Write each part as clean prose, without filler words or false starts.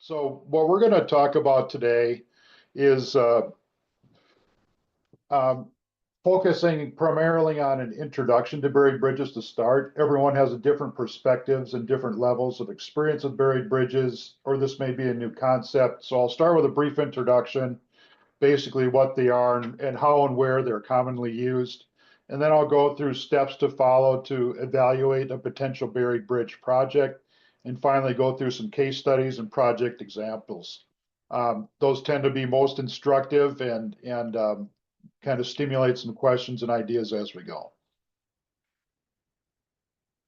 So what we're going to talk about today is um, focusing primarily on an introduction to buried bridges to start. Everyone has a different perspectives and different levels of experience with buried bridges, or this may be a new concept. So I'll start with a brief introduction, basically what they are and how and where they're commonly used. And then I'll go through steps to follow to evaluate a potential buried bridge project, and finally go through some case studies and project examples. Those tend to be most instructive and kind of stimulate some questions and ideas as we go.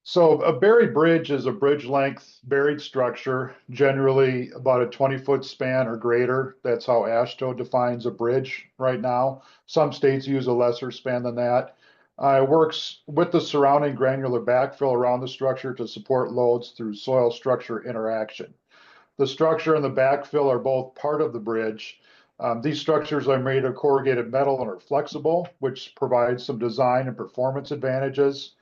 So a buried bridge is a bridge length buried structure, generally about a 20-foot span or greater. That's how AASHTO defines a bridge right now. Some states use a lesser span than that. It works with the surrounding granular backfill around the structure to support loads through soil structure interaction. The structure and the backfill are both part of the bridge. These structures are made of corrugated metal and are flexible, which provides some design and performance advantages.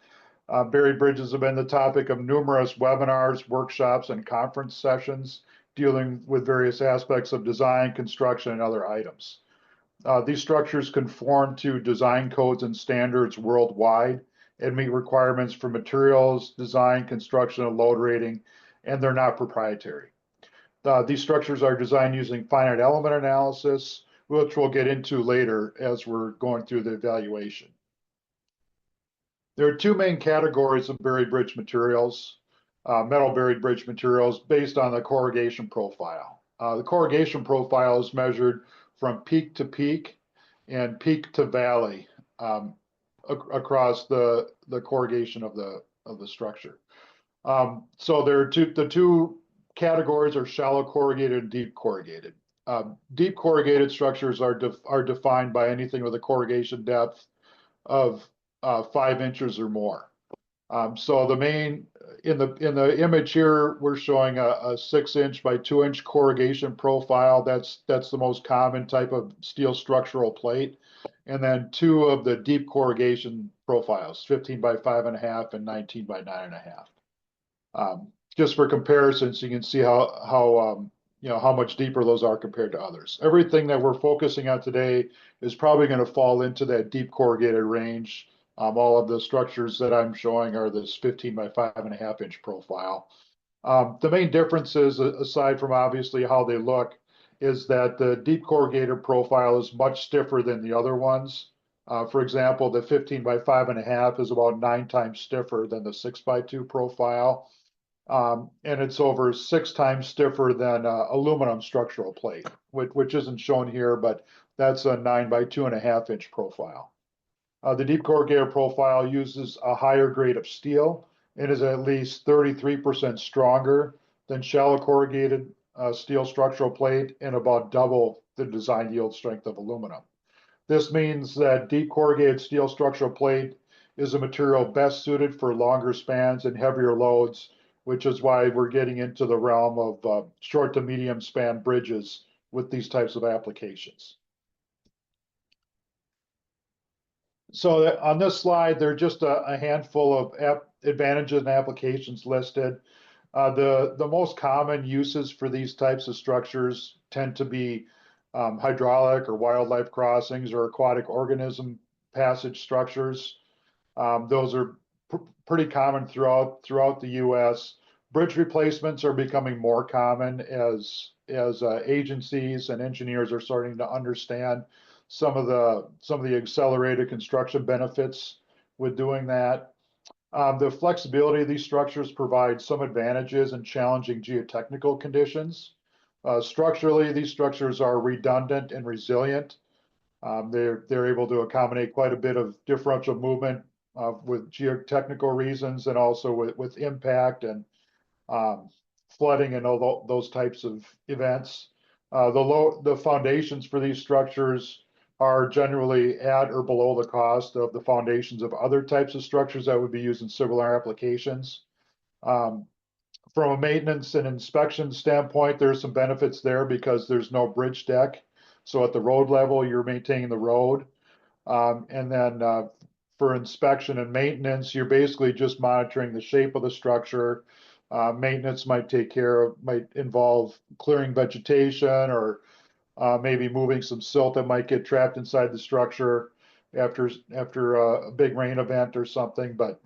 Buried bridges have been the topic of numerous webinars, workshops, and conference sessions dealing with various aspects of design, construction, and other items. These structures conform to design codes and standards worldwide and meet requirements for materials, design, construction, and load rating, and they're not proprietary. These structures are designed using finite element analysis, which we'll get into later as we're going through the evaluation. There are two main categories of buried bridge materials, metal buried bridge materials based on the corrugation profile. The corrugation profile is measured from peak to peak and peak to valley across the corrugation of the structure. So there are the two categories are shallow corrugated and deep corrugated. Deep corrugated structures are defined by anything with a corrugation depth of 5 inches or more. So the main in the image here, we're showing a 6-inch by 2-inch corrugation profile. That's the most common type of steel structural plate. And then two of the deep corrugation profiles, 15 by 5.5 and 19 by 9.5. Just for comparison, so you can see how much deeper those are compared to others. Everything that we're focusing on today is probably going to fall into that deep corrugated range. All of the structures that I'm showing are this 15 by 5.5-inch profile. The main differences, aside from obviously how they look, is that the deep corrugated profile is much stiffer than the other ones. For example, the 15 by 5.5 is about 9 times stiffer than the 6 by 2 profile. And it's over 6 times stiffer than aluminum structural plate, which isn't shown here, but that's a 9 by 2.5-inch profile. The deep corrugated profile uses a higher grade of steel and is at least 33% stronger than shallow corrugated steel structural plate and about double the design yield strength of aluminum. This means that deep corrugated steel structural plate is a material best suited for longer spans and heavier loads, which is why we're getting into the realm of short to medium span bridges with these types of applications. So on this slide, there are just a handful of advantages and applications listed. The most common uses for these types of structures tend to be hydraulic or wildlife crossings or aquatic organism passage structures. Those are pretty common throughout the U.S. Bridge replacements are becoming more common as agencies and engineers are starting to understand some of the accelerated construction benefits with doing that. The flexibility of these structures provides some advantages in challenging geotechnical conditions. Structurally, these structures are redundant and resilient. They're able to accommodate quite a bit of differential movement with geotechnical reasons and also with impact and flooding and all those types of events. The foundations for these structures are generally at or below the cost of the foundations of other types of structures that would be used in similar applications. From a maintenance and inspection standpoint, there's some benefits there because there's no bridge deck. So at the road level, you're maintaining the road. And then for inspection and maintenance, you're basically just monitoring the shape of the structure, Maintenance might involve clearing vegetation or maybe moving some silt that might get trapped inside the structure after a big rain event or something. But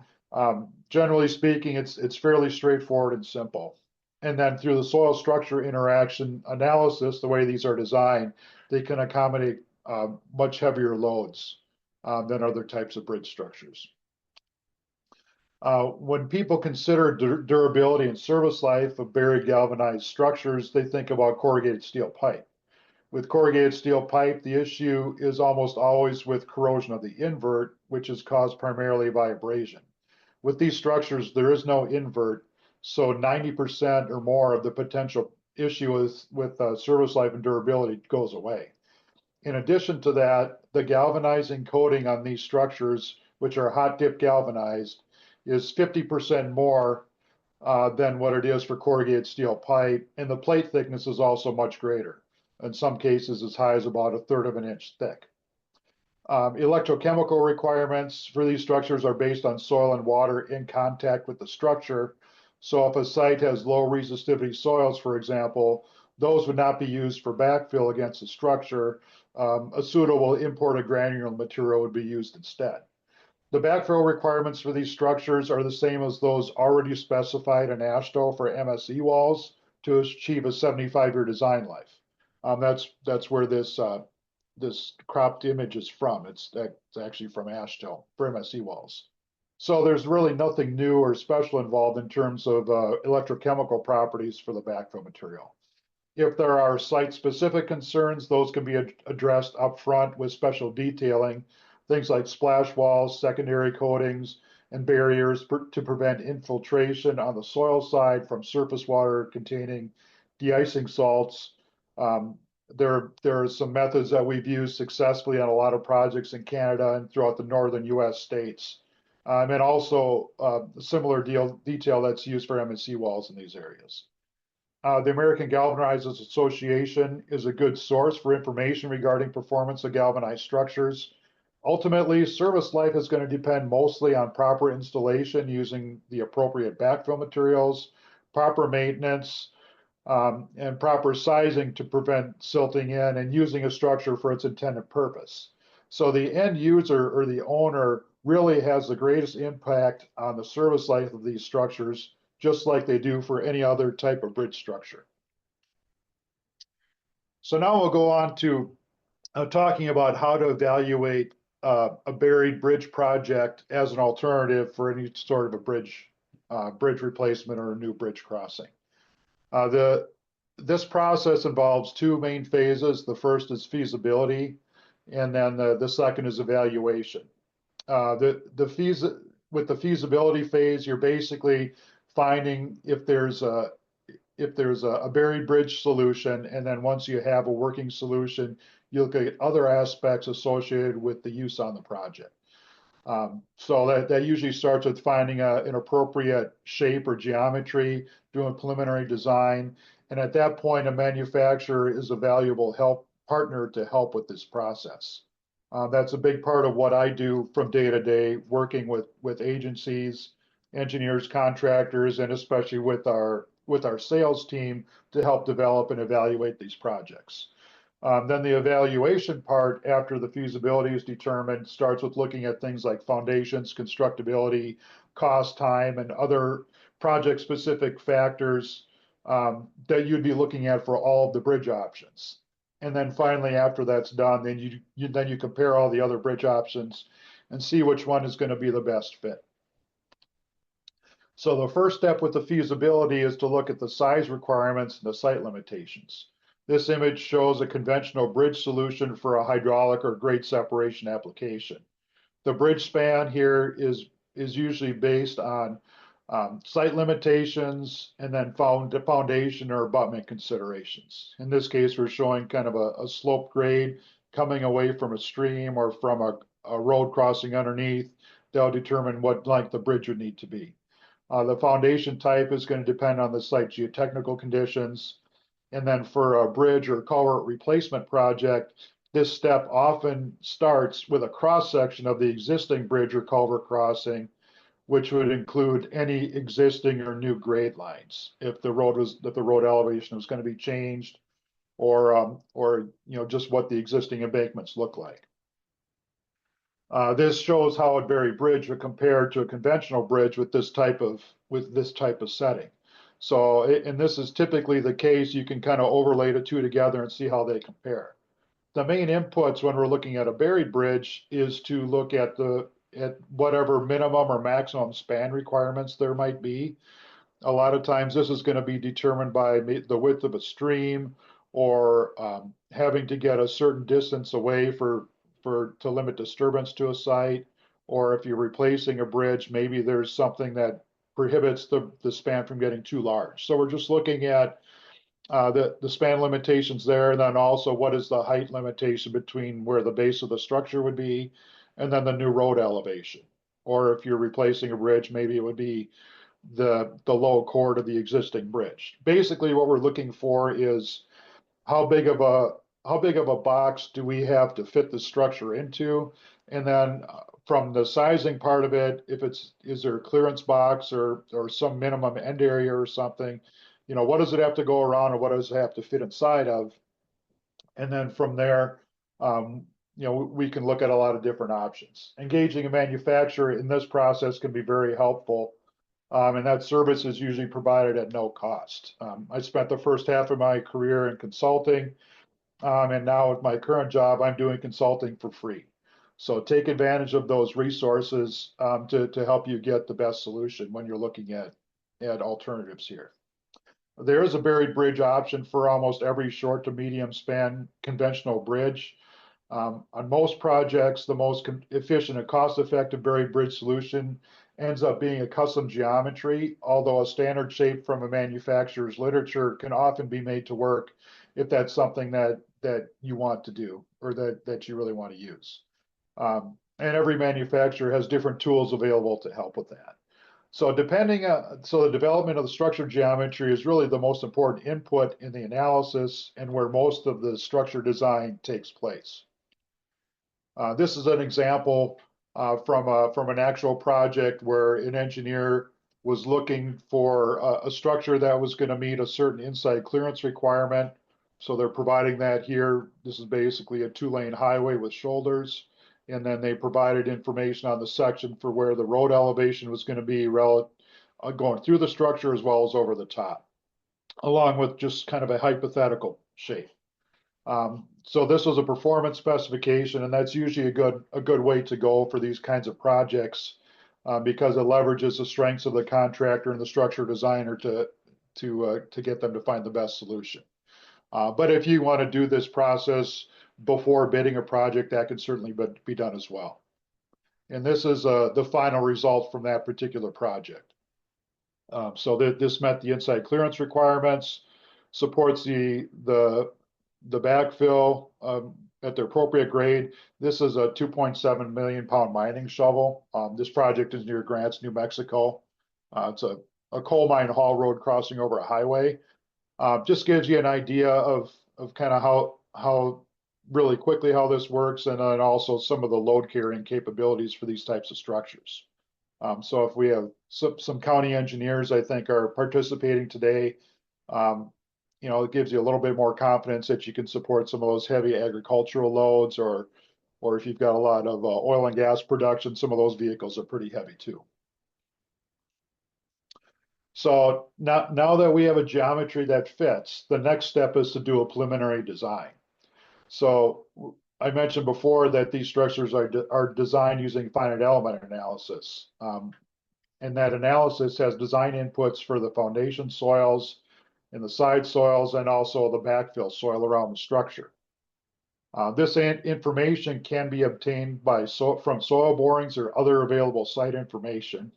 generally speaking, it's fairly straightforward and simple. And then through the soil structure interaction analysis, the way these are designed, they can accommodate much heavier loads than other types of bridge structures. When people consider durability and service life of buried galvanized structures, they think about corrugated steel pipe. With corrugated steel pipe, the issue is almost always with corrosion of the invert, which is caused primarily by abrasion. With these structures, there is no invert, so 90% or more of the potential issue with service life and durability goes away. In addition to that, the galvanizing coating on these structures, which are hot dip galvanized, is 50% more than what it is for corrugated steel pipe, and the plate thickness is also much greater, in some cases as high as about 1/3 of an inch thick. Electrochemical requirements for these structures are based on soil and water in contact with the structure. So if a site has low resistivity soils, for example, those would not be used for backfill against the structure. A suitable imported granular material would be used instead. The backfill requirements for these structures are the same as those already specified in AASHTO for MSE walls to achieve a 75-year design life. That's where this cropped image is from. It's actually from AASHTO for MSE walls. So there's really nothing new or special involved in terms of electrochemical properties for the backfill material. If there are site-specific concerns, those can be addressed upfront with special detailing, things like splash walls, secondary coatings, and barriers to prevent infiltration on the soil side from surface water containing de-icing salts. There are some methods that we've used successfully on a lot of projects in Canada and throughout the northern US states. And also similar detail that's used for MSE walls in these areas. The American Galvanizers Association is a good source for information regarding performance of galvanized structures. Ultimately, service life is going to depend mostly on proper installation using the appropriate backfill materials, proper maintenance, and proper sizing to prevent silting in, and using a structure for its intended purpose. So the end user or the owner really has the greatest impact on the service life of these structures, just like they do for any other type of bridge structure. So now we'll go on to talking about how to evaluate a buried bridge project as an alternative for any sort of a bridge replacement or a new bridge crossing. This process involves two main phases. The first is feasibility, and then the second is evaluation. With the feasibility phase, you're basically finding if there's a buried bridge solution, and then once you have a working solution, you look at other aspects associated with the use on the project. So that usually starts with finding an appropriate shape or geometry, doing preliminary design, and at that point, a manufacturer is a valuable partner to help with this process. That's a big part of what I do from day to day, working with agencies, engineers, contractors, and especially with our sales team to help develop and evaluate these projects. Then the evaluation part after the feasibility is determined starts with looking at things like foundations, constructability, cost, time, and other project-specific factors that you'd be looking at for all of the bridge options. And then finally, after that's done, then you compare all the other bridge options and see which one is going to be the best fit. So the first step with the feasibility is to look at the size requirements and the site limitations. This image shows a conventional bridge solution for a hydraulic or grade separation application. The bridge span here is usually based on site limitations and then foundation or abutment considerations. In this case, we're showing kind of a slope grade coming away from a stream or from a road crossing underneath. They'll determine what length the bridge would need to be. The foundation type is going to depend on the site geotechnical conditions. And then for a bridge or culvert replacement project, this step often starts with a cross section of the existing bridge or culvert crossing, which would include any existing or new grade lines. If the road elevation was going to be changed, or just what the existing embankments look like. This shows how a buried bridge would compare to a conventional bridge with this type of setting. So, and this is typically the case. You can kind of overlay the two together and see how they compare. The main inputs when we're looking at a buried bridge is to look at whatever minimum or maximum span requirements there might be. A lot of times this is going to be determined by the width of a stream, or having to get a certain distance away to limit disturbance to a site. Or if you're replacing a bridge, maybe there's something that prohibits the span from getting too large. So we're just looking at the span limitations there, and then also what is the height limitation between where the base of the structure would be and then the new road elevation. Or if you're replacing a bridge, maybe it would be the low chord of the existing bridge. Basically, what we're looking for is how big of a box do we have to fit the structure into, and then from the sizing part of it, is there a clearance box or some minimum end area or something, what does it have to go around, or what does it have to fit inside of, and then from there, we can look at a lot of different options. Engaging a manufacturer in this process can be very helpful. And that service is usually provided at no cost. I spent the first half of my career in consulting, and now with my current job, I'm doing consulting for free. So take advantage of those resources to help you get the best solution when you're looking at alternatives here. There is a buried bridge option for almost every short to medium span conventional bridge. On most projects, the most efficient and cost-effective buried bridge solution ends up being a custom geometry, although a standard shape from a manufacturer's literature can often be made to work if that's something that you want to do, or that you really want to use. And every manufacturer has different tools available to help with that. So the development of the structure geometry is really the most important input in the analysis and where most of the structure design takes place. This is an example from an actual project where an engineer was looking for a structure that was going to meet a certain inside clearance requirement. So they're providing that here. This is basically a 2-lane highway with shoulders. And then they provided information on the section for where the road elevation was going to be going through the structure as well as over the top, along with just kind of a hypothetical shape. So this was a performance specification, and that's usually a good way to go for these kinds of projects, because it leverages the strengths of the contractor and the structure designer to get them to find the best solution. But if you want to do this process before bidding a project, that can certainly be done as well. And this is the final result from that particular project. So this met the inside clearance requirements, supports the backfill at the appropriate grade. This is a 2.7 million pound mining shovel. This project is near Grants, New Mexico. It's a coal mine haul road crossing over a highway. Just gives you an idea of kind of how really quickly how this works, and then also some of the load carrying capabilities for these types of structures. So if we have some county engineers, I think, are participating today, it gives you a little bit more confidence that you can support some of those heavy agricultural loads, or if you've got a lot of oil and gas production, some of those vehicles are pretty heavy too. So now that we have a geometry that fits, the next step is to do a preliminary design. So I mentioned before that these structures are designed using finite element analysis. And that analysis has design inputs for the foundation soils and the side soils, and also the backfill soil around the structure. This information can be obtained from soil borings or other available site information.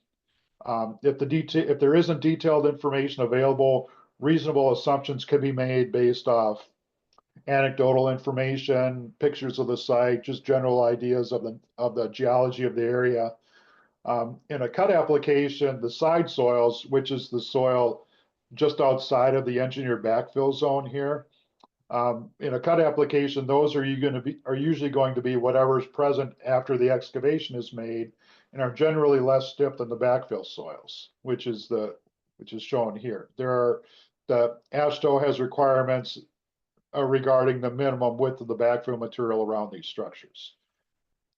If there isn't detailed information available, reasonable assumptions can be made based off anecdotal information, pictures of the site, just general ideas of the geology of the area. In a cut application, the side soils, which is the soil just outside of the engineered backfill zone here, in a cut application, those are usually going to be whatever's present after the excavation is made, and are generally less stiff than the backfill soils, which is shown here. The ASHTO has requirements regarding the minimum width of the backfill material around these structures.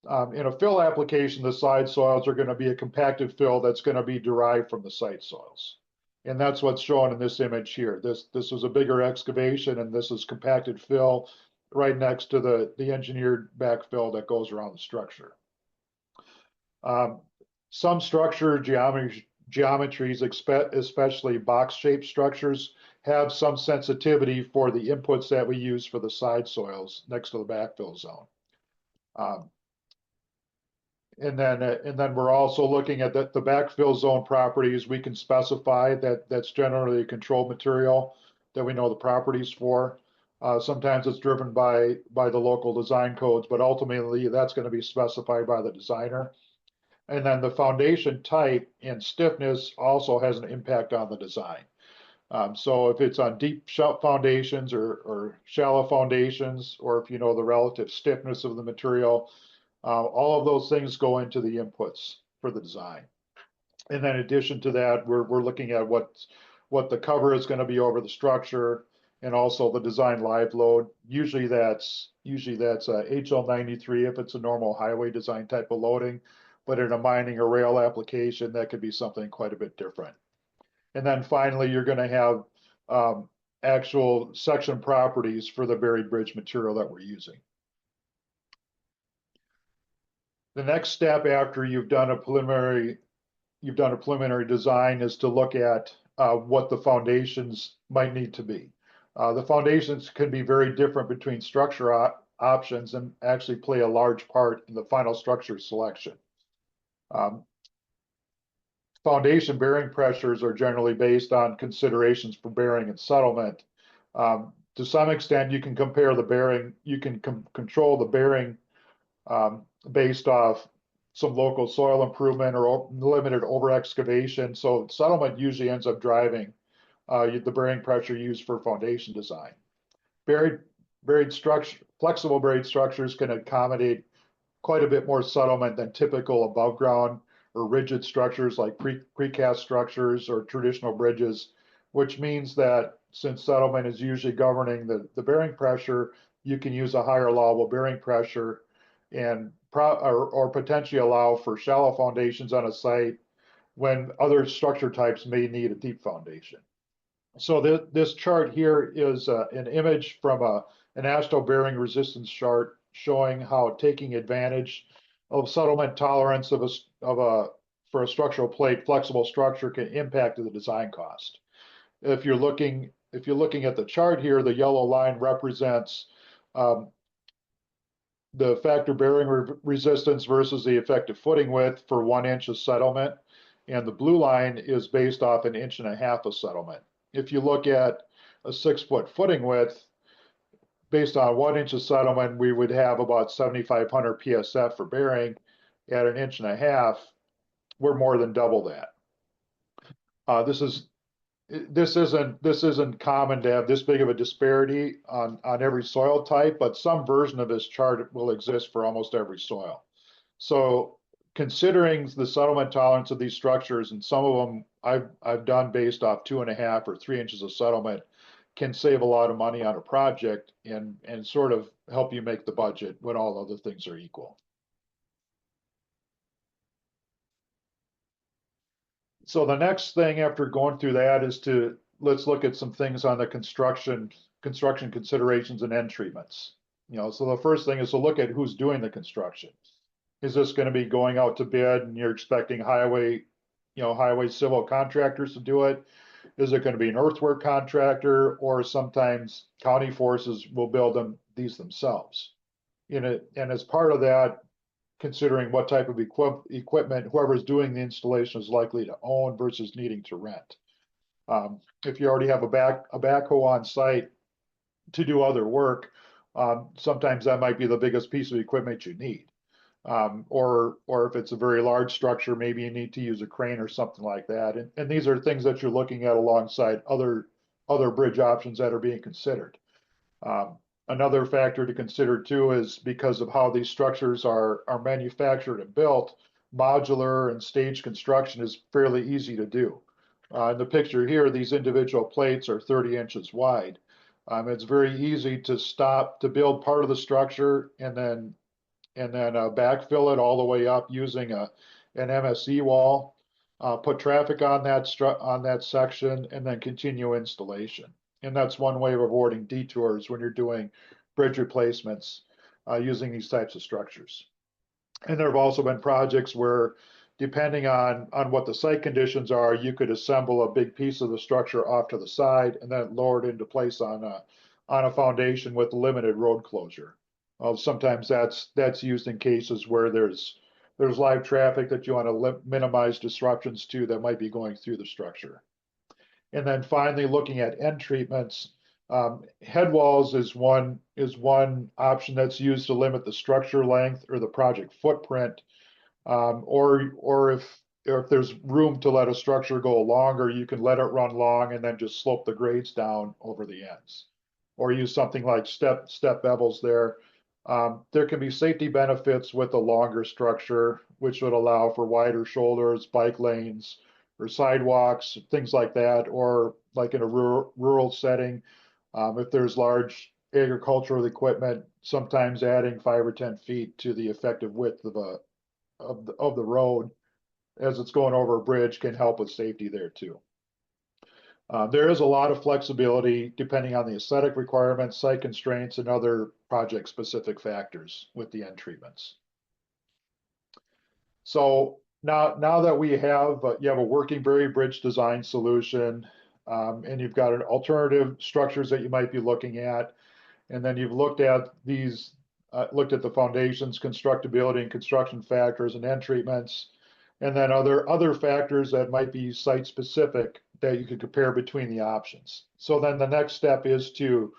In a fill application, the side soils are going to be a compacted fill that's going to be derived from the site soils. And that's what's shown in this image here. This was a bigger excavation, and this is compacted fill right next to the engineered backfill that goes around the structure. Some structure geometries, especially box-shaped structures, have some sensitivity for the inputs that we use for the side soils next to the backfill zone. And then we're also looking at the backfill zone properties. We can specify that that's generally a controlled material that we know the properties for. Sometimes it's driven by the local design codes, but ultimately that's going to be specified by the designer. And then the foundation type and stiffness also has an impact on the design. So if it's on deep foundations or shallow foundations, or if you know the relative stiffness of the material, all of those things go into the inputs for the design. And then in addition to that, we're looking at what the cover is going to be over the structure, and also the design live load. Usually that's HL93 if it's a normal highway design type of loading, but in a mining or rail application, that could be something quite a bit different. And then finally, you're going to have actual section properties for the buried bridge material that we're using. The next step after you've done a preliminary design is to look at what the foundations might need to be. The foundations can be very different between structure options and actually play a large part in the final structure selection. Foundation bearing pressures are generally based on considerations for bearing and settlement. To some extent, you can compare the bearing, you can control the bearing based off some local soil improvement or limited over excavation. So settlement usually ends up driving the bearing pressure used for foundation design. Flexible buried structures can accommodate quite a bit more settlement than typical above ground or rigid structures like precast structures or traditional bridges, which means that since settlement is usually governing the bearing pressure, you can use a higher allowable bearing pressure and or potentially allow for shallow foundations on a site when other structure types may need a deep foundation. So this chart here is an image from an ASHTO bearing resistance chart showing how taking advantage of settlement tolerance for a structural plate flexible structure can impact the design cost. If you're looking at the chart here, the yellow line represents the factor bearing resistance versus the effective footing width for 1 inch of settlement, and the blue line is based off 1.5 inches of settlement. If you look at a 6-foot footing width, based on 1 inch of settlement, we would have about 7,500 PSF for bearing. At 1.5 inches, we're more than double that. This isn't common to have this big of a disparity on every soil type, but some version of this chart will exist for almost every soil. So considering the settlement tolerance of these structures, and some of them I've done based off 2.5 or 3 inches of settlement, can save a lot of money on a project and sort of help you make the budget when all other things are equal. So the next thing after going through that is let's look at some things on the construction considerations and end treatments. So the first thing is to look at who's doing the construction. Is this going to be going out to bid and you're expecting highway civil contractors to do it? Is it going to be an earthwork contractor, or sometimes county forces will build these themselves? And as part of that, considering what type of equipment whoever's doing the installation is likely to own versus needing to rent. If you already have a backhoe on site to do other work, sometimes that might be the biggest piece of equipment you need. Or if it's a very large structure, maybe you need to use a crane or something like that. And these are things that you're looking at alongside other bridge options that are being considered. Another factor to consider too is because of how these structures are manufactured and built, modular and stage construction is fairly easy to do. In the picture here, these individual plates are 30 inches wide. It's very easy to stop, to build part of the structure and then backfill it all the way up using an MSE wall, put traffic on that section, and then continue installation. And that's one way of avoiding detours when you're doing bridge replacements using these types of structures. And there have also been projects where, depending on what the site conditions are, you could assemble a big piece of the structure off to the side and then lower it into place on a foundation with limited road closure. Sometimes that's used in cases where there's live traffic that you want to minimize disruptions to that might be going through the structure. And then finally, looking at end treatments, head walls is one option that's used to limit the structure length or the project footprint, or if there's room to let a structure go longer, you can let it run long and then just slope the grades down over the ends, or use something like step bevels there. There can be safety benefits with a longer structure, which would allow for wider shoulders, bike lanes, or sidewalks, things like that, or like in a rural setting, if there's large agricultural equipment, sometimes adding 5 or 10 feet to the effective width of the road as it's going over a bridge can help with safety there too. There is a lot of flexibility depending on the aesthetic requirements, site constraints, and other project-specific factors with the end treatments. So now that we have you have a working buried bridge design solution, and you've got an alternative structures that you might be looking at, and then you've looked at looked at the foundations, constructability, and construction factors, and end treatments, and then other factors that might be site specific that you could compare between the options. So then the next step is to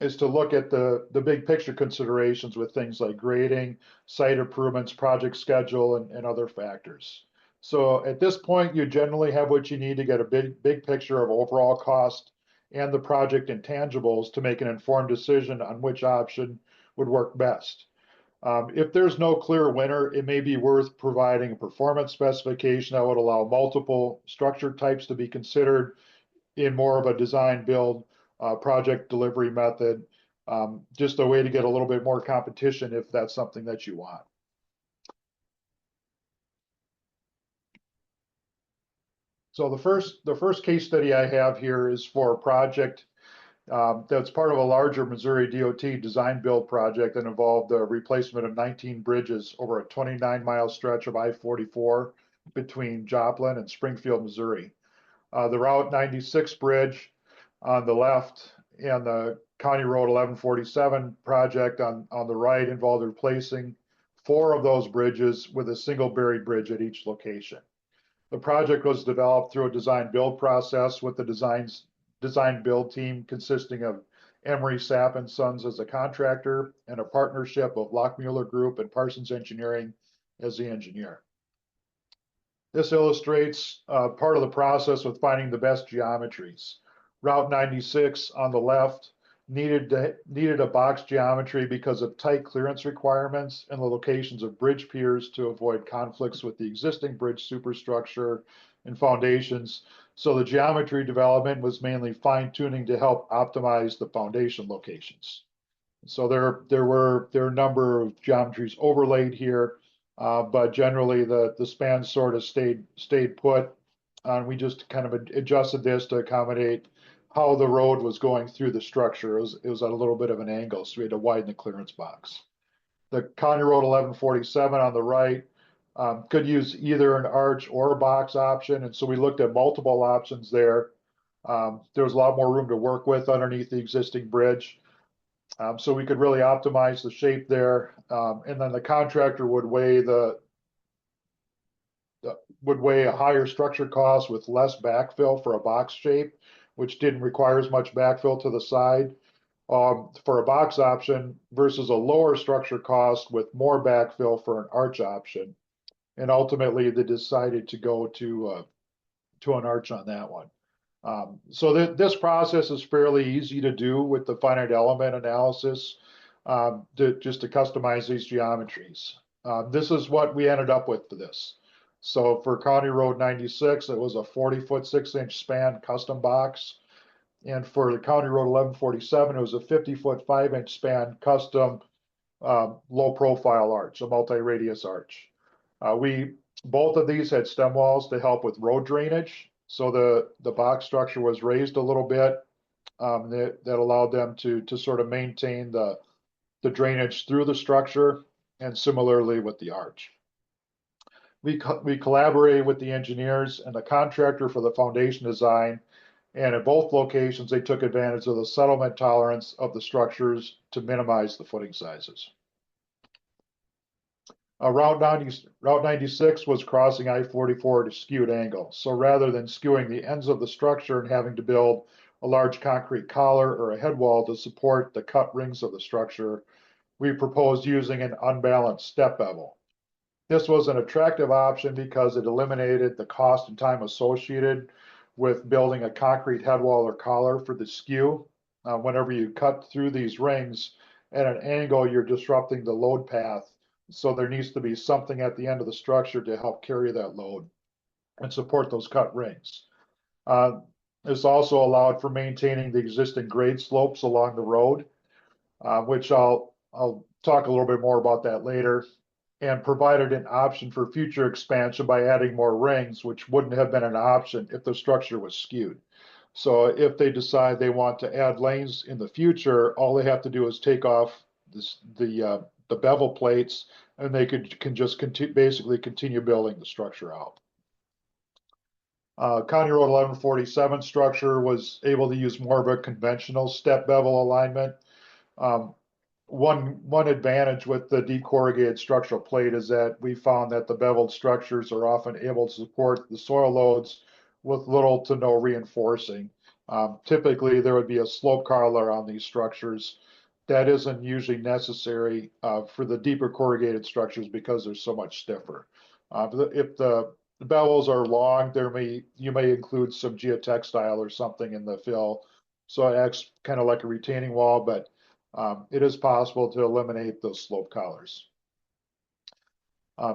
look at the big picture considerations with things like grading, site improvements, project schedule, and other factors. So at this point, you generally have what you need to get a big picture of overall cost and the project intangibles to make an informed decision on which option would work best. If there's no clear winner, it may be worth providing a performance specification that would allow multiple structure types to be considered in more of a design build project delivery method, just a way to get a little bit more competition if that's something that you want. So the first case study I have here is for a project that's part of a larger Missouri DOT design build project that involved the replacement of 19 bridges over a 29-mile stretch of I-44 between Joplin and Springfield, Missouri. The Route 96 bridge on the left and the County Road 1147 project on the right involved replacing 4 of those bridges with a single buried bridge at each location. The project was developed through a design build process with the design build team consisting of Emery Sapp and Sons as a contractor and a partnership of Lockmuller Group and Parsons Engineering as the engineer. This illustrates part of the process with finding the best geometries. Route 96 on the left needed a box geometry because of tight clearance requirements and the locations of bridge piers to avoid conflicts with the existing bridge superstructure and foundations. So the geometry development was mainly fine tuning to help optimize the foundation locations. So there were a number of geometries overlaid here, but generally the span sort of stayed put. We just kind of adjusted this to accommodate how the road was going through the structure. It was at a little bit of an angle, so we had to widen the clearance box. The County Road 1147 on the right could use either an arch or a box option, and so we looked at multiple options there. There was a lot more room to work with underneath the existing bridge, so we could really optimize the shape there. And then the contractor would weigh a higher structure cost with less backfill for a box shape, which didn't require as much backfill to the side for a box option versus a lower structure cost with more backfill for an arch option. And ultimately, they decided to go to an arch on that one. So this process is fairly easy to do with the finite element analysis just to customize these geometries. This is what we ended up with for this. So for County Road 96, it was a 40-foot, 6-inch span custom box. And for the County Road 1147, it was a 50-foot, 5-inch span custom low profile arch, a multi-radius arch. We both of these had stem walls to help with road drainage. So the box structure was raised a little bit. That allowed them to sort of maintain the drainage through the structure, and similarly with the arch. We collaborated with the engineers and the contractor for the foundation design, and at both locations, they took advantage of the settlement tolerance of the structures to minimize the footing sizes. Route 96 was crossing I-44 at a skewed angle. So rather than skewing the ends of the structure and having to build a large concrete collar or a head wall to support the cut rings of the structure, we proposed using an unbalanced step bevel. This was an attractive option because it eliminated the cost and time associated with building a concrete head wall or collar for the skew. Whenever you cut through these rings at an angle, you're disrupting the load path. So there needs to be something at the end of the structure to help carry that load and support those cut rings. This also allowed for maintaining the existing grade slopes along the road, which I'll talk a little bit more about that later, and provided an option for future expansion by adding more rings, which wouldn't have been an option if the structure was skewed. So if they decide they want to add lanes in the future, all they have to do is take off the bevel plates, and they can just basically continue building the structure out. County Road 1147 structure was able to use more of a conventional step bevel alignment. One advantage with the deep corrugated structural plate is that we found that the beveled structures are often able to support the soil loads with little to no reinforcing. Typically, there would be a slope collar on these structures. That isn't usually necessary for the deeper corrugated structures because they're so much stiffer. If the bevels are long, you may include some geotextile or something in the fill, so it acts kind of like a retaining wall, but it is possible to eliminate those slope collars.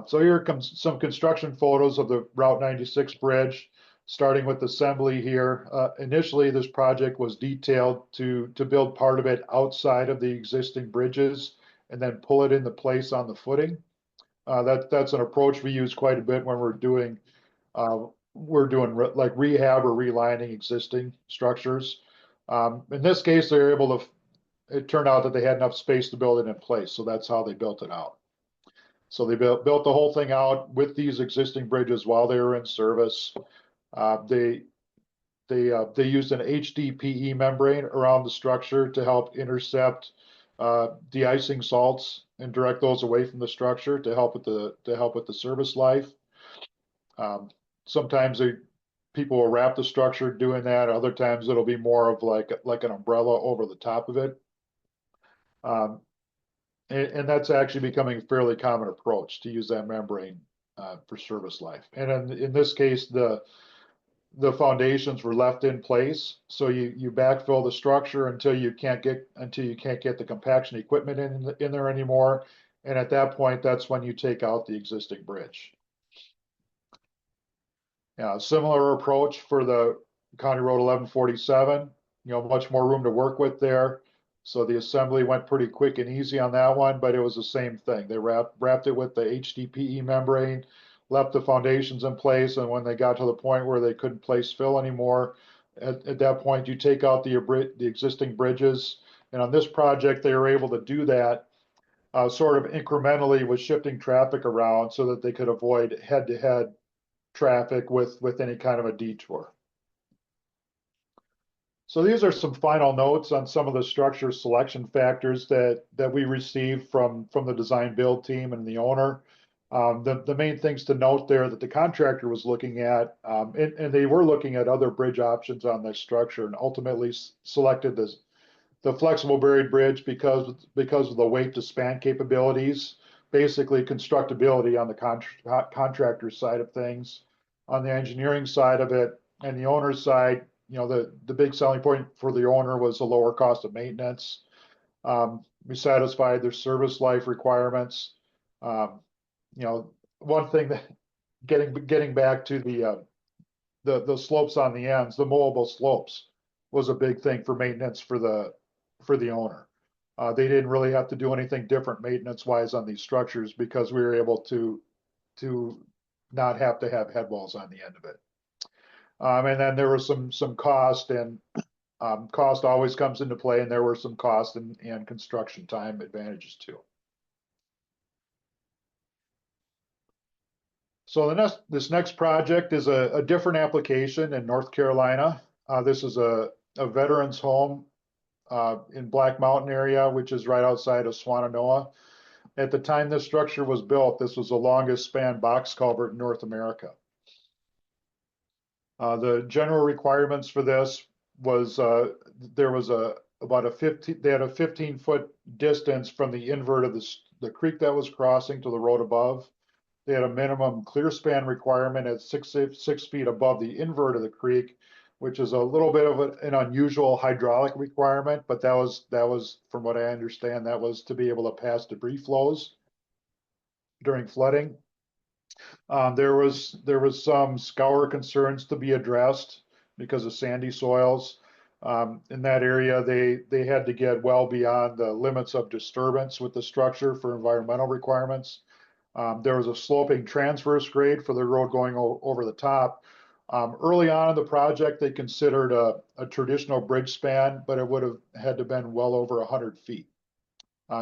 So here comes some construction photos of the Route 96 bridge, starting with assembly here. Initially, this project was detailed to build part of it outside of the existing bridges and then pull it into place on the footing. That's an approach we use quite a bit when we're doing like rehab or relining existing structures. In this case, they're able to. It turned out that they had enough space to build it in place, so that's how they built it out. So they built the whole thing out with these existing bridges while they were in service. They used an HDPE membrane around the structure to help intercept de-icing salts and direct those away from the structure to help with the service life. Sometimes people will wrap the structure doing that. Other times it'll be more of like an umbrella over the top of it. And that's actually becoming a fairly common approach to use that membrane for service life. And in this case, the foundations were left in place, so you backfill the structure until you can't get the compaction equipment in there anymore. And at that point, that's when you take out the existing bridge. Similar approach for the County Road 1147. Much more room to work with there. So the assembly went pretty quick and easy on that one, but it was the same thing. They wrapped it with the HDPE membrane, left the foundations in place, and when they got to the point where they couldn't place fill anymore, at that point you take out the existing bridges. And on this project, they were able to do that sort of incrementally with shifting traffic around so that they could avoid head-to-head traffic with any kind of a detour. So these are some final notes on some of the structure selection factors that we received from the design build team and the owner. The main things to note there that the contractor was looking at, and they were looking at other bridge options on this structure, and ultimately selected the flexible buried bridge because of the weight to span capabilities, basically constructability on the contractor's side of things. On the engineering side of it and the owner's side, the big selling point for the owner was the lower cost of maintenance. We satisfied their service life requirements. you know, one thing that getting back to the slopes on the ends, the mowable slopes was a big thing for maintenance for the owner. They didn't really have to do anything different maintenance wise on these structures because we were able to not have to have head walls on the end of it. And then there was some cost, and cost always comes into play, and there were some cost and construction time advantages too. So this next project is a different application in North Carolina. This is a veteran's home in Black Mountain area, which is right outside of Swannanoa. At the time this structure was built, this was the longest span box culvert in North America. The general requirements for this was there was about a 15, they had a 15-foot distance from the invert of the creek that was crossing to the road above. They had a minimum clear span requirement at 6 feet above the invert of the creek, which is a little bit of an unusual hydraulic requirement, but that was, from what I understand, that was to be able to pass debris flows during flooding. There was some scour concerns to be addressed because of sandy soils. In that area, they had to get well beyond the limits of disturbance with the structure for environmental requirements. There was a sloping transverse grade for the road going over the top. Early on in the project, they considered a traditional bridge span, but it would have had to been well over 100 feet,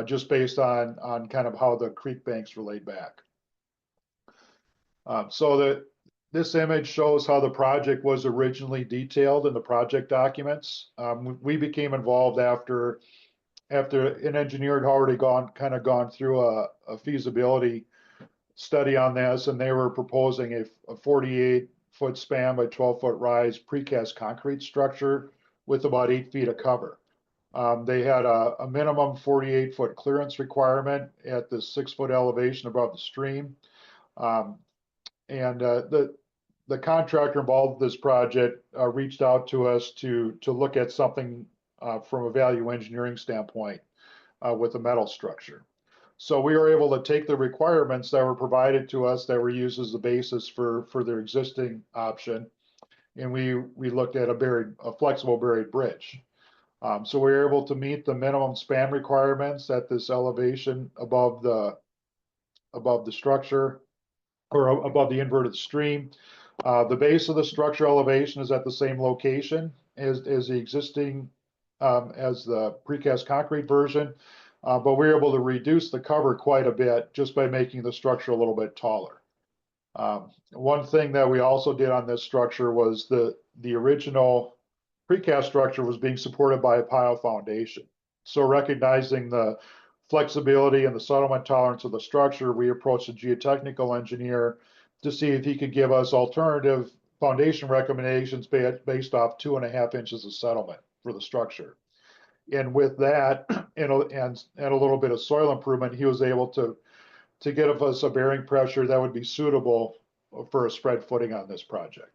just based on kind of how the creek banks were laid back. So this image shows how the project was originally detailed in the project documents. We became involved after an engineer had already gone through a feasibility study on this, and they were proposing a 48-foot span by 12-foot rise precast concrete structure with about 8 feet of cover. They had a minimum 48-foot clearance requirement at the 6-foot elevation above the stream. And the contractor involved with this project reached out to us to look at something from a value engineering standpoint with a metal structure. So we were able to take the requirements that were provided to us that were used as the basis for their existing option, and we looked at a flexible buried bridge. So we were able to meet the minimum span requirements at this elevation above the structure, or above the inverted stream. The base of the structure elevation is at the same location as the existing, as the precast concrete version, but we were able to reduce the cover quite a bit just by making the structure a little bit taller. One thing that we also did on this structure was the original precast structure was being supported by a pile foundation. So recognizing the flexibility and the settlement tolerance of the structure, we approached a geotechnical engineer to see if he could give us alternative foundation recommendations based off 2.5 inches of settlement for the structure. And with that, and a little bit of soil improvement, he was able to give us a bearing pressure that would be suitable for a spread footing on this project.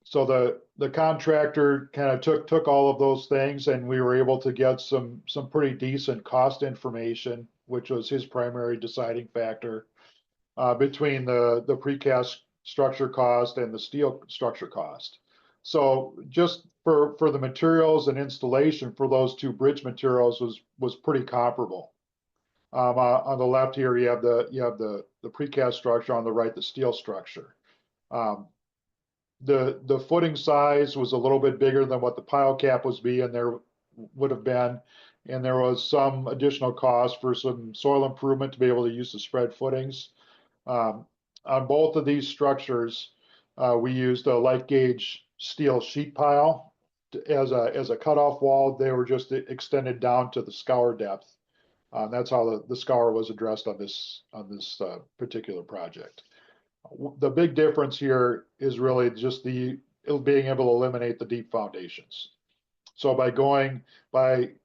So the contractor kind of took all of those things, and we were able to get some pretty decent cost information, which was his primary deciding factor between the precast structure cost and the steel structure cost. So just for the materials and installation for those two bridge materials was pretty comparable. On the left here, you have the precast structure. On the right, the steel structure. The footing size was a little bit bigger than what the pile cap was being there would have been, and there was some additional cost for some soil improvement to be able to use the spread footings. On both of these structures, we used a light gauge steel sheet pile as a cutoff wall. They were just extended down to the scour depth. That's how the scour was addressed on this particular project. The big difference here is really just being able to eliminate the deep foundations. So by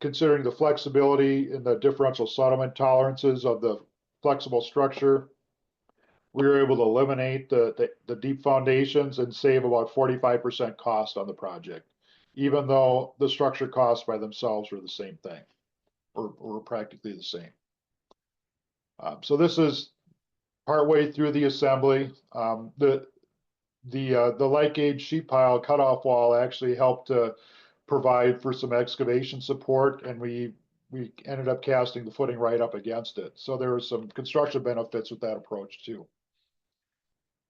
considering the flexibility and the differential settlement tolerances of the flexible structure, we were able to eliminate the deep foundations and save about 45% cost on the project, even though the structure costs by themselves were the same thing, or practically the same. So this is partway through the assembly. The light gauge sheet pile cutoff wall actually helped to provide for some excavation support, and we ended up casting the footing right up against it. So there were some construction benefits with that approach too.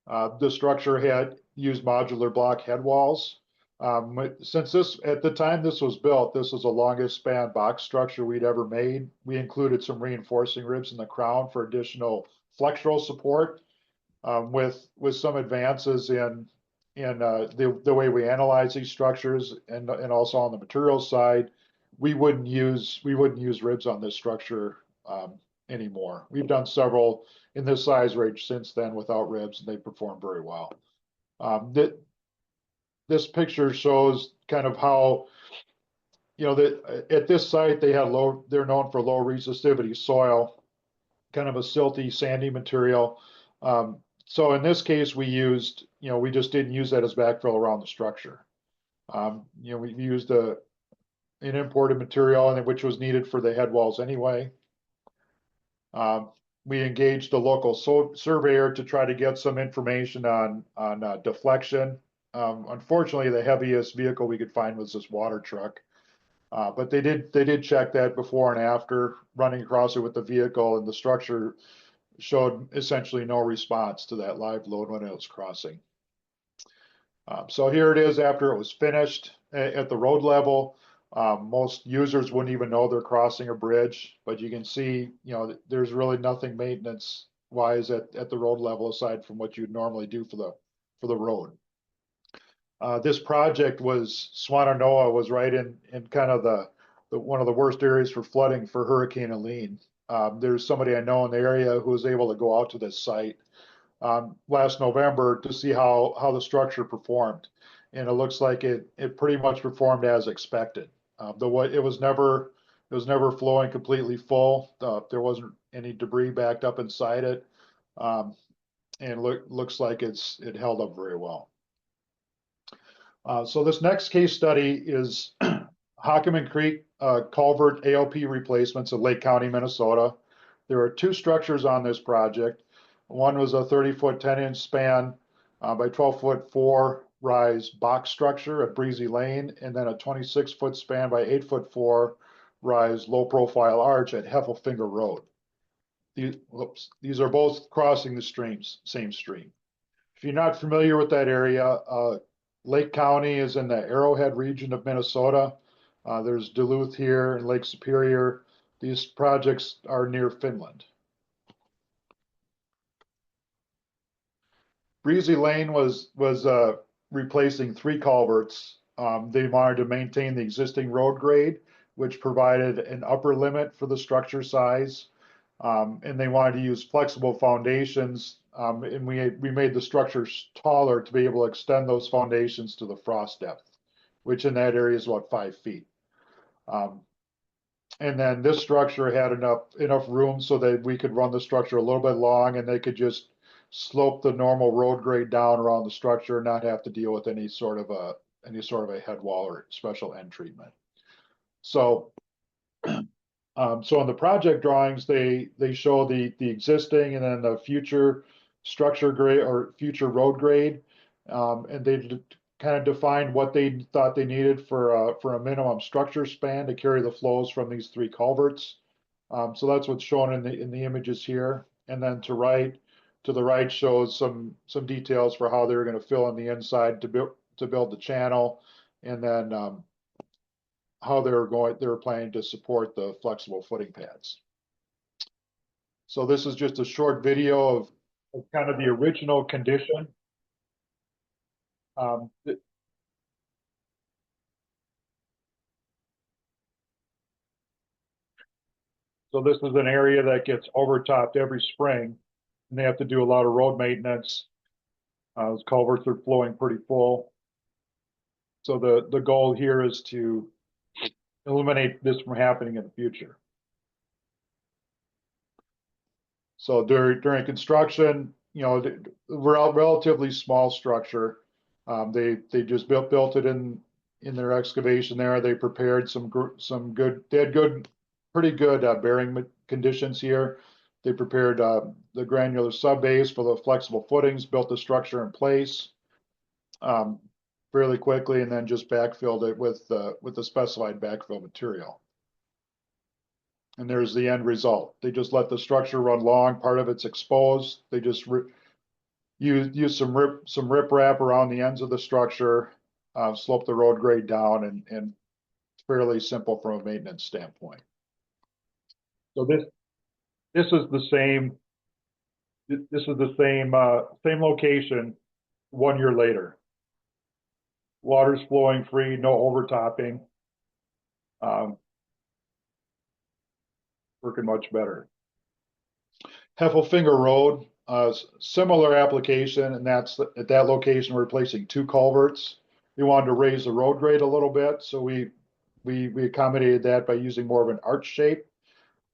The structure had used modular block head walls. Since this, at the time this was built, this was the longest span box structure we'd ever made. We included some reinforcing ribs in the crown for additional flexural support. With some advances in the way we analyze these structures and also on the materials side, we wouldn't use ribs on this structure anymore. We've done several in this size range since then without ribs, and they perform very well. This picture shows kind of how, that at this site they're known for low resistivity soil, kind of a silty, sandy material. So in this case, we just didn't use that as backfill around the structure. We used an imported material which was needed for the head walls anyway. We engaged a local surveyor to try to get some information on deflection. Unfortunately, the heaviest vehicle we could find was this water truck. But they did check that before and after running across it with the vehicle, and the structure showed essentially no response to that live load when it was crossing. So here it is after it was finished at the road level. Most users wouldn't even know they're crossing a bridge, but you can see, there's really nothing maintenance wise at the road level aside from what you'd normally do for the road. This project Swannanoa was right in kind of the one of the worst areas for flooding for Hurricane Helene. There's somebody I know in the area who was able to go out to this site last November to see how the structure performed, and it looks like it pretty much performed as expected. It was never flowing completely full. There wasn't any debris backed up inside it, and looks like it held up very well. So this next case study is Hockaman Creek culvert ALP replacements in Lake County, Minnesota. There are two structures on this project. One was a 30-foot, 10-inch span by 12-foot 4 rise box structure at Breezy Lane, and then a 26-foot span by 8-foot 4 rise low profile arch at Heffelfinger Road. These are both crossing the same stream. If you're not familiar with that area, Lake County is in the Arrowhead region of Minnesota. There's Duluth here and Lake Superior. These projects are near Finland. Breezy Lane was replacing 3 culverts. They wanted to maintain the existing road grade, which provided an upper limit for the structure size. And they wanted to use flexible foundations. And we made the structures taller to be able to extend those foundations to the frost depth, which in that area is about 5 feet. And then this structure had enough room so that we could run the structure a little bit long, and they could just slope the normal road grade down around the structure and not have to deal with any sort of a head wall or special end treatment. So so in the project drawings, they show the existing and then the future structure grade or future road grade, and they kind of defined what they thought they needed for a minimum structure span to carry the flows from these 3 culverts. So that's what's shown in the images here, and then to the right shows some details for how they're going to fill in the inside to build the channel, and then how they're planning to support the flexible footing pads. So this is just a short video of kind of the original condition. So this is an area that gets overtopped every spring, and they have to do a lot of road maintenance. Those culverts are flowing pretty full. So the goal here is to eliminate this from happening in the future. So during construction, relatively small structure. They just built it in their excavation there. They prepared some good, pretty good bearing conditions here. They prepared the granular subbase for the flexible footings, built the structure in place um, fairly quickly, and then just backfilled it with the specified backfill material. And there's the end result. They just let the structure run long. Part of it's exposed. They just use some riprap around the ends of the structure, slope the road grade down, and fairly simple from a maintenance standpoint. So this is the same. This is the same location 1 year later. Water's flowing free, no overtopping. Working much better. Heffelfinger Road, similar application, and that's at that location, we're replacing 2 culverts. We wanted to raise the road grade a little bit, so we accommodated that by using more of an arch shape.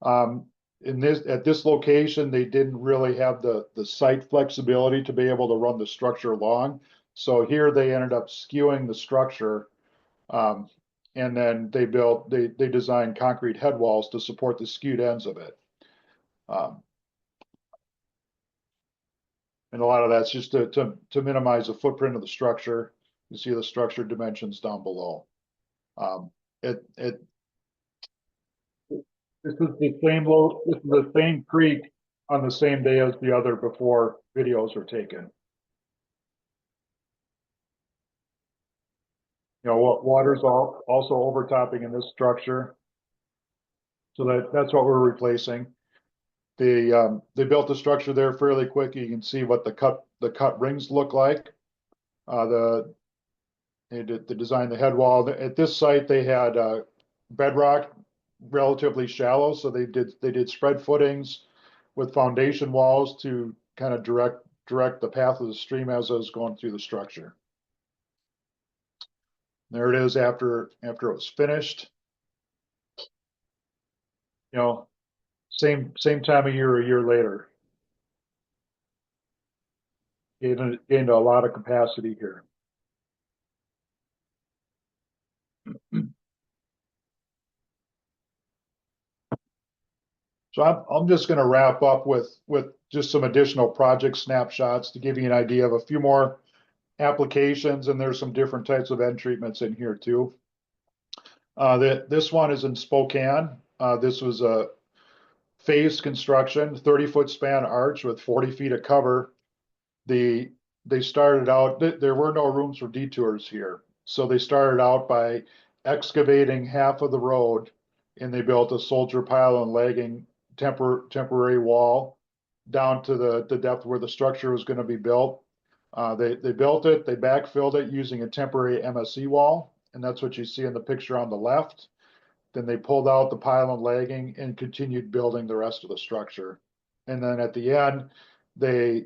At this location, they didn't really have the site flexibility to be able to run the structure long. So here they ended up skewing the structure, and then they designed concrete head walls to support the skewed ends of it. And a lot of that's just to minimize the footprint of the structure. You see the structure dimensions down below. This is the same creek on the same day as the other before videos are taken. You know, water's also overtopping in this structure. So that's what we're replacing. They built the structure there fairly quick. You can see what the cut rings look like. They designed the head wall. At this site, they had bedrock relatively shallow, so they did spread footings with foundation walls to kind of direct the path of the stream as it was going through the structure. There it is after it was finished. You know, same time of year, a year later. Gained a lot of capacity here. So I'm just going to wrap up with just some additional project snapshots to give you an idea of a few more applications, and there's some different types of end treatments in here too. This one is in Spokane. This was a phased construction, 30-foot span arch with 40 feet of cover. They started out, there were no rooms for detours here. So they started out by excavating half of the road, and they built a soldier pile and lagging temporary wall down to the depth where the structure was going to be built. They built it, they backfilled it using a temporary MSE wall, and that's what you see in the picture on the left. Then they pulled out the pile and lagging and continued building the rest of the structure. And then at the end, they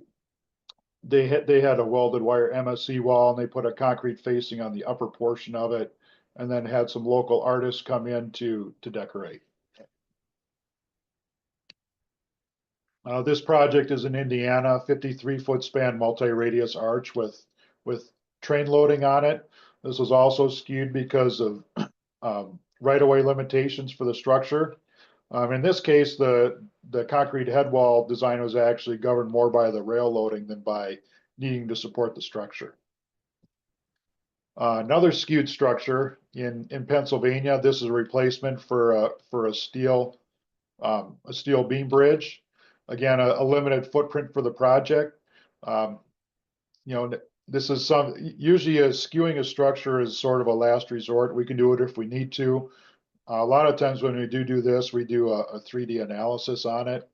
had a welded wire MSE wall, and they put a concrete facing on the upper portion of it, and then had some local artists come in to decorate. This project is in Indiana, 53-foot span multi-radius arch with train loading on it. This was also skewed because of right-of-way limitations for the structure. In this case, the concrete head wall design was actually governed more by the rail loading than by needing to support the structure. Another skewed structure in Pennsylvania. This is a replacement for a steel beam bridge. Again, a limited footprint for the project. You know, this is usually skewing a structure is sort of a last resort. We can do it if we need to. A lot of times when we do this, we do a 3D analysis on it,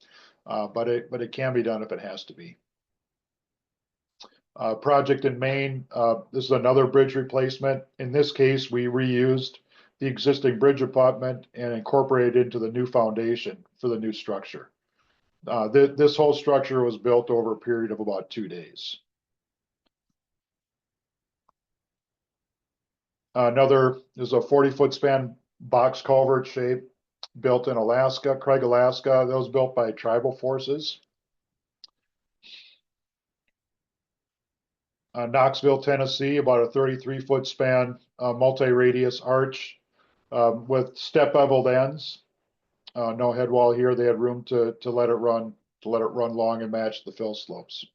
but it can be done if it has to be. Project in Maine, this is another bridge replacement. In this case, we reused the existing bridge abutment and incorporated into the new foundation for the new structure. This whole structure was built over a period of about 2 days. Another is a 40-foot span box culvert shape built in Alaska, Craig, Alaska. That was built by tribal forces. Knoxville, Tennessee, about a 33-foot span multi-radius arch with step beveled ends. No head wall here. They had room to let it run to let it run long and match the fill slopes.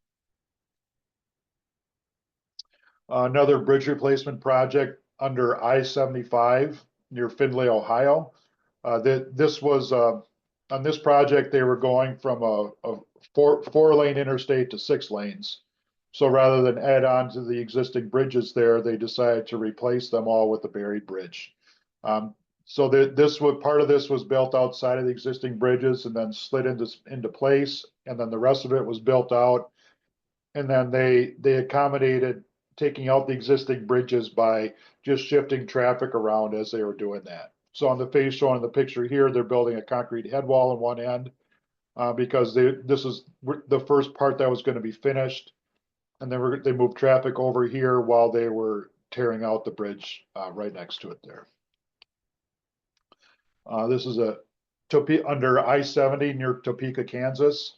Another bridge replacement project under I-75 near Findlay, Ohio. This was on this project, they were going from a four-lane interstate to 6 lanes. So rather than add on to the existing bridges there, they decided to replace them all with a buried bridge. So part of this was built outside of the existing bridges and then slid into place, and then the rest of it was built out. And then they accommodated taking out the existing bridges by just shifting traffic around as they were doing that. So on the face shown in the picture here, they're building a concrete head wall on one end because this is the first part that was going to be finished, and then they moved traffic over here while they were tearing out the bridge right next to it there. This is under I-70 near Topeka, Kansas.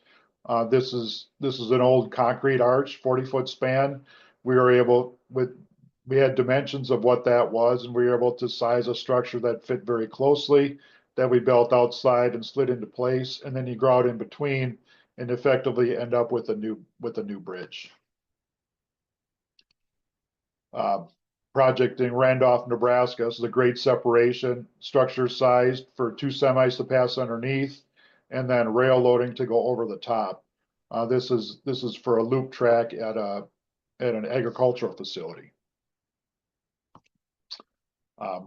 This is an old concrete arch, 40-foot span. We had dimensions of what that was, and we were able to size a structure that fit very closely, that we built outside and slid into place, and then you grout in between and effectively end up with a new bridge. Project in Randolph, Nebraska. This is a grade separation, structure sized for 2 semis to pass underneath, and then rail loading to go over the top. This is for a loop track at an agricultural facility.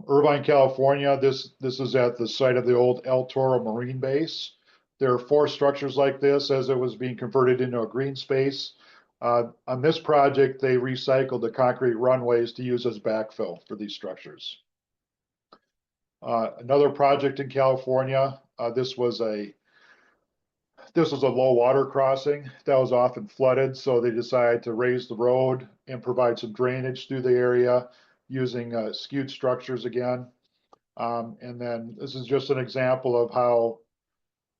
Irvine, California. This is at the site of the old El Toro Marine Base. There are 4 structures like this as it was being converted into a green space. On this project, they recycled the concrete runways to use as backfill for these structures. Another project in California, this was a low water crossing that was often flooded, so they decided to raise the road and provide some drainage through the area using skewed structures again. And then this is just an example of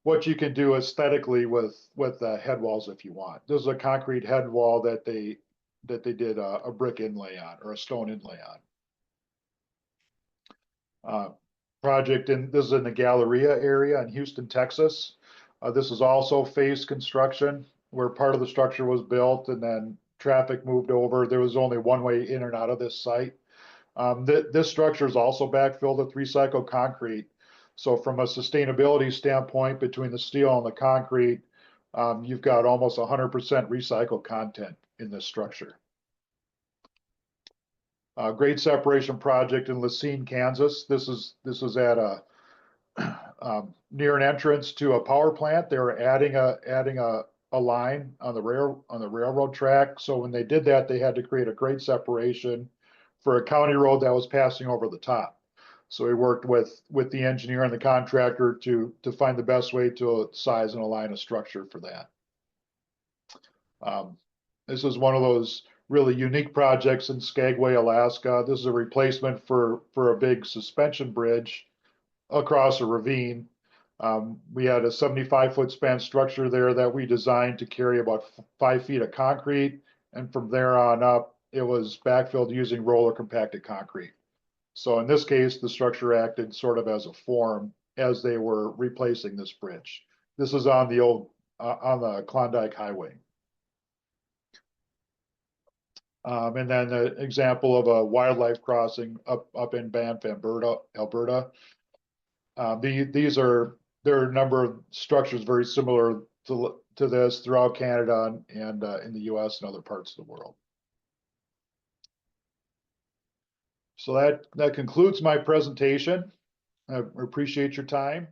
what you can do aesthetically with head walls if you want. This is a concrete head wall that they did a brick inlay on, or a stone inlay on. This is in the Galleria area in Houston, Texas. This is also phased construction where part of the structure was built and then traffic moved over. There was only one way in and out of this site. This structure is also backfilled with recycled concrete. So from a sustainability standpoint, between the steel and the concrete, you've got almost 100% recycled content in this structure. Grade separation project in Lacine, Kansas. This is at near an entrance to a power plant. They were adding a line on the railroad track. So when they did that, they had to create a grade separation for a county road that was passing over the top. So we worked with the engineer and the contractor to find the best way to size and align a structure for that. This is one of those really unique projects in Skagway, Alaska. This is a replacement for a big suspension bridge across a ravine. We had a 75-foot span structure there that we designed to carry about 5 feet of concrete, and from there on up, it was backfilled using roller compacted concrete. So in this case, the structure acted sort of as a form as they were replacing this bridge. This is on the Klondike Highway. And then an example of a wildlife crossing up in Banff, Alberta. There are a number of structures very similar to this throughout Canada and in the US and other parts of the world. So that concludes my presentation. I appreciate your time.